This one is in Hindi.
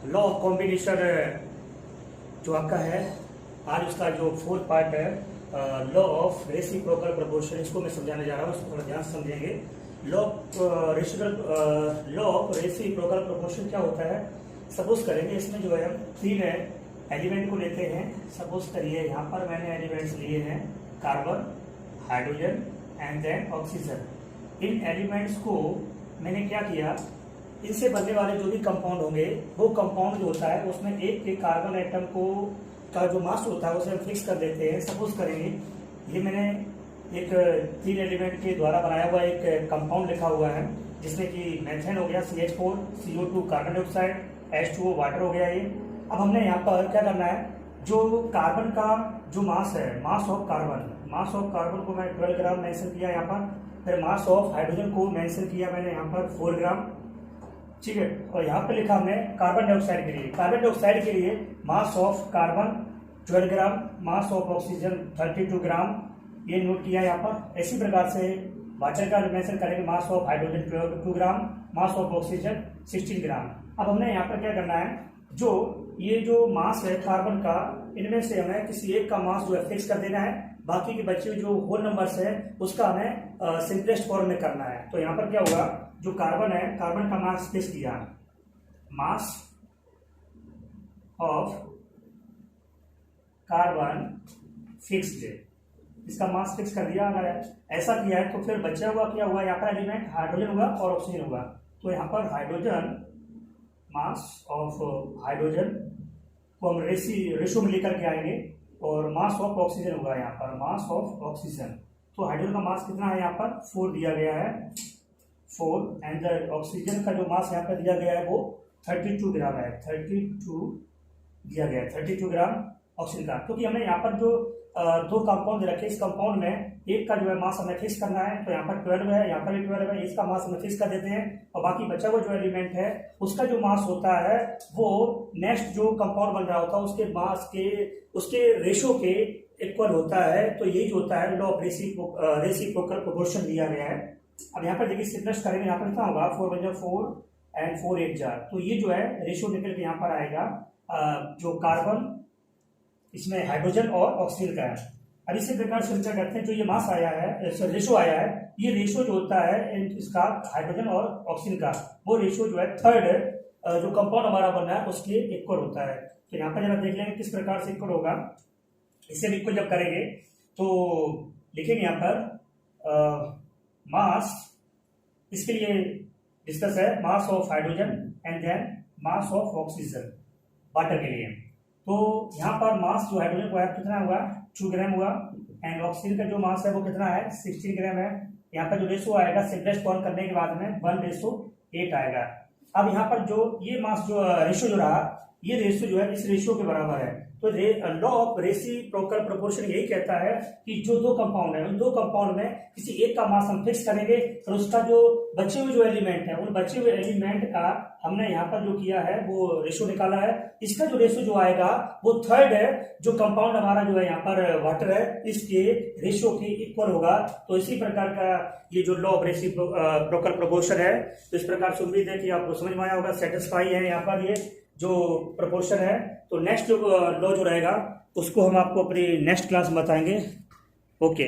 लॉ ऑफ कॉम्बिनेशन जो आपका है, आज उसका जो फोर्थ पार्ट है लॉ ऑफ रेसिप्रोकल प्रोपोर्शन, इसको मैं समझाने जा रहा हूँ। इसको थोड़ा ध्यान से समझेंगे। लॉ ऑफ रेसिप्रोकल प्रोपोर्शन क्या होता है। सपोज करेंगे इसमें जो है हम तीन एलिमेंट को लेते हैं। सपोज करिए यहाँ पर मैंने एलिमेंट्स लिए हैं carbon, hydrogen and then oxygen. इन एलिमेंट्स को मैंने क्या किया, इनसे बनने वाले जो भी कंपाउंड होंगे वो कंपाउंड जो होता है उसमें एक कार्बन एटम को का जो मास होता है उसे हम फिक्स कर देते हैं। सपोज करेंगे ये मैंने एक तीन एलिमेंट के द्वारा बनाया हुआ एक कंपाउंड लिखा हुआ है, जिसमें कि मेथेन हो गया CH4, CO2 carbon dioxide, H2O water हो गया ये। अब हमने यहाँ पर क्या करना है, जो कार्बन का जो मास है, मास ऑफ कार्बन को मैं 12 ग्राम मेंशन किया यहाँ पर। फिर मास ऑफ हाइड्रोजन को मेंशन किया मैंने यहाँ पर 4 ग्राम, ठीक है। और यहाँ पे लिखा हमने कार्बन डाइऑक्साइड के लिए mass of carbon 12 gram, mass of oxygen 32 ग्राम, ये नोट किया यहाँ पर। इसी प्रकार से वाटर का मेंशन करेंगे, मास of hydrogen 2 gram, mass of oxygen 16 ग्राम। अब हमने यहाँ पर क्या करना है, ये जो मास है कार्बन का, इनमें से हमें किसी एक का मास जो है फिक्स कर देना है। बाकी के बचे जो होल नंबर्स है उसका हमें सिंपलेस्ट फॉर्म में करना है। तो यहाँ पर क्या होगा, जो कार्बन है, कार्बन का मास फिक्स किया, मास ऑफ कार्बन फिक्स्ड, इसका मास फिक्स कर दिया। अगर ऐसा किया है तो फिर बचा हुआ क्या हुआ, यहाँ पर एलिमेंट हाइड्रोजन हुआ और ऑक्सीजन हुआ। तो यहाँ पर हाइड्रोजन, मास ऑफ हाइड्रोजन को हम रेशो में लेकर के आएंगे, और मास ऑफ ऑक्सीजन होगा यहाँ पर मास ऑफ ऑक्सीजन। तो हाइड्रोजन का मास कितना है, यहाँ पर 4 दिया गया है, 4, एंड ऑक्सीजन का जो मास यहाँ पर दिया गया है वो 32 ग्राम है, 32 दिया गया है, 32 ग्राम ऑक्सीजन का। क्योंकि हमने यहाँ पर जो दो कंपाउंड रखे, इस कंपाउंड में एक का जो है मास हमें फिक्स करना है। तो यहाँ पर 12 है, यहाँ पर भी 12 है, इसका मास हमें फिक्स कर देते हैं। और बाकी बचा हुआ जो एलिमेंट है उसका जो मास होता है वो नेक्स्ट जो कंपाउंड बन रहा होता है उसके मास के, उसके रेशो के इक्वल होता है। तो यही जो होता है लॉ ऑफ रेसिप्रोकल प्रोपोर्शन दिया गया है। अब यहाँ पर देखिए सिंपलेस्ट करेंगे, यहाँ पर कितना होगा, 4 × 4 एंड 4 8 जार। तो ये जो है रेशो निकल के यहाँ पर आएगा, जो कार्बन, इसमें हाइड्रोजन और ऑक्सीजन का है। अब इसी प्रकार से क्या करते हैं, जो ये मास आया है, रेशो आया है, ये रेशो जो होता है इसका हाइड्रोजन और ऑक्सीजन का, वो रेशो जो है थर्ड जो कंपाउंड हमारा बना है उसके इक्वल होता है। तो यहाँ पर जरा देख लेंगे किस प्रकार से इक्वल होगा। इससे इक्वल जब करेंगे तो लिखेंगे यहाँ पर मास, इसके लिए डिस्कस है, mass of hydrogen and then mass of oxygen water के लिए। तो यहाँ पर मास जो हाइड्रोजन को है कितना हुआ, 2 ग्राम हुआ, एंड ऑक्सीजन का जो मास है वो कितना है, 16 ग्राम है। यहाँ पर जो रेशो आएगा सिंपलेस्ट फॉर्म करने के बाद में 1:8 आएगा। अब यहाँ पर जो ये मास जो रेशो जो रहा, ये रेशो जो है इस रेशो के बराबर है। तो लॉ ऑफ रेसिप्रोकल प्रोपोर्शन यही कहता है कि जो दो कंपाउंड है, उन दो कंपाउंड में किसी एक का मास हम फिक्स करेंगे, और उसका जो बचे हुए जो एलिमेंट है, उन बचे हुए एलिमेंट का हमने यहाँ पर जो किया है वो रेशो निकाला है। इसका जो रेशो जो आएगा वो थर्ड है जो कंपाउंड हमारा जो है यहाँ पर वाटर है, इसके रेशो के इक्वल होगा। तो इसी प्रकार का ये जो लॉ ऑफ रेसिप्रोकल प्रोपोर्शन है। तो इस प्रकार से उम्मीद है कि आपको समझ में आया होगा, सेटिस्फाई है यहाँ पर ये जो प्रोपोर्शन है। तो नेक्स्ट जो लॉ जो रहेगा उसको हम आपको अपनी नेक्स्ट क्लास में बताएंगे। ओके।